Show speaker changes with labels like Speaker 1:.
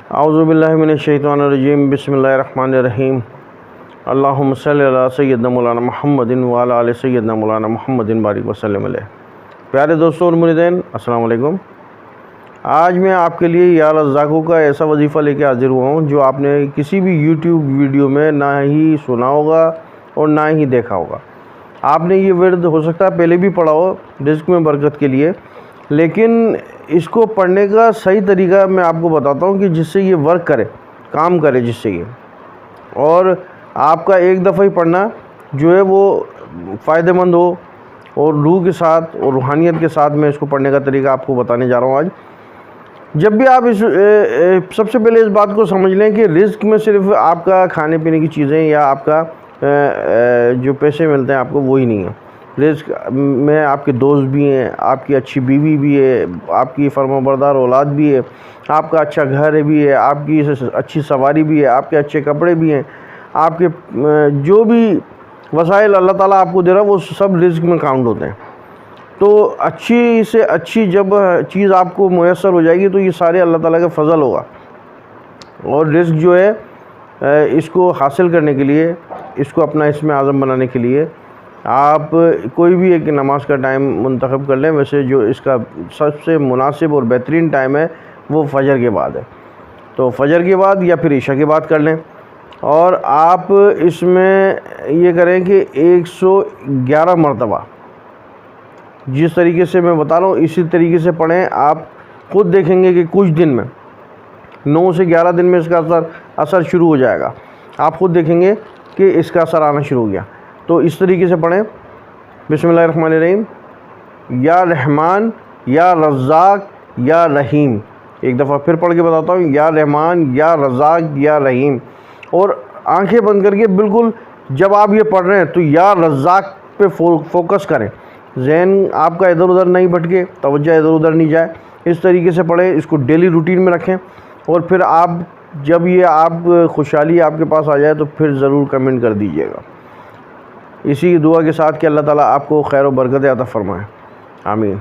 Speaker 1: اعوذ باللہ من الشیطان الرجیم، بسم اللہ الرحمن الرحیم۔ اللہم صلی علی سیدنا مولانا محمد وعلی آل سیدنا مولانا محمد بارک وسلم علیہ۔ پیارے دوستوں اور مریدین، السلام علیکم۔ آج میں آپ کے لیے یا رزاقوں کا ایسا وظیفہ لے کے حاضر ہوا ہوں جو آپ نے کسی بھی یوٹیوب ویڈیو میں نہ ہی سنا ہوگا اور نہ ہی دیکھا ہوگا۔ آپ نے یہ ورد ہو سکتا ہے پہلے بھی پڑھا ہو رزق میں برکت کے لیے، لیکن اس کو پڑھنے کا صحیح طریقہ میں آپ کو بتاتا ہوں کہ جس سے یہ ورک کرے، کام کرے جس سے یہ، اور آپ کا ایک دفعہ ہی پڑھنا جو ہے وہ فائدہ مند ہو اور روح کے ساتھ اور روحانیت کے ساتھ میں اس کو پڑھنے کا طریقہ آپ کو بتانے جا رہا ہوں آج۔ جب بھی آپ سب سے پہلے اس بات کو سمجھ لیں کہ رزق میں صرف آپ کا کھانے پینے کی چیزیں یا آپ کا جو پیسے ملتے ہیں آپ کو وہی نہیں ہے۔ رزق میں آپ کے دوست بھی ہیں، آپ کی اچھی بیوی بھی ہے، آپ کی فرمانبردار اولاد بھی ہے، آپ کا اچھا گھر بھی ہے، آپ کی اچھی سواری بھی ہے، آپ کے اچھے کپڑے بھی ہیں، آپ کے جو بھی وسائل اللہ تعالیٰ آپ کو دے رہا ہے وہ سب رزق میں کاؤنٹ ہوتے ہیں۔ تو اچھی سے اچھی جب چیز آپ کو میسر ہو جائے گی تو یہ سارے اللہ تعالیٰ کا فضل ہوگا، اور رزق جو ہے اس کو حاصل کرنے کے لیے، اس کو اپنا اسم اعظم بنانے کے لیے آپ کوئی بھی ایک نماز کا ٹائم منتخب کر لیں۔ ویسے جو اس کا سب سے مناسب اور بہترین ٹائم ہے وہ فجر کے بعد ہے، تو فجر کے بعد یا پھر عشاء کے بعد کر لیں، اور آپ اس میں یہ کریں کہ 111 مرتبہ جس طریقے سے میں بتا رہا ہوں اسی طریقے سے پڑھیں۔ آپ خود دیکھیں گے کہ کچھ دن میں 9 سے 11 دن میں اس کا اثر شروع ہو جائے گا۔ آپ خود دیکھیں گے کہ اس کا اثر آنا شروع ہو گیا۔ تو اس طریقے سے پڑھیں، بسم اللہ الرحمن الرحیم، یا رحمان یا رزاق یا رحیم۔ ایک دفعہ پھر پڑھ کے بتاتا ہوں، یا رحمان یا رزاق یا رحیم، اور آنکھیں بند کر کے بالکل جب آپ یہ پڑھ رہے ہیں تو یا رزاق پہ فوکس کریں، ذہن آپ کا ادھر ادھر نہیں بھٹکے، توجہ ادھر ادھر نہیں جائے۔ اس طریقے سے پڑھیں، اس کو ڈیلی روٹین میں رکھیں، اور پھر آپ جب یہ آپ خوشحالی آپ کے پاس آ جائے تو پھر ضرور کمنٹ کر دیجیے گا۔ اسی دعا کے ساتھ کہ اللہ تعالیٰ آپ کو خیر و برکت عطا فرمائے، آمین۔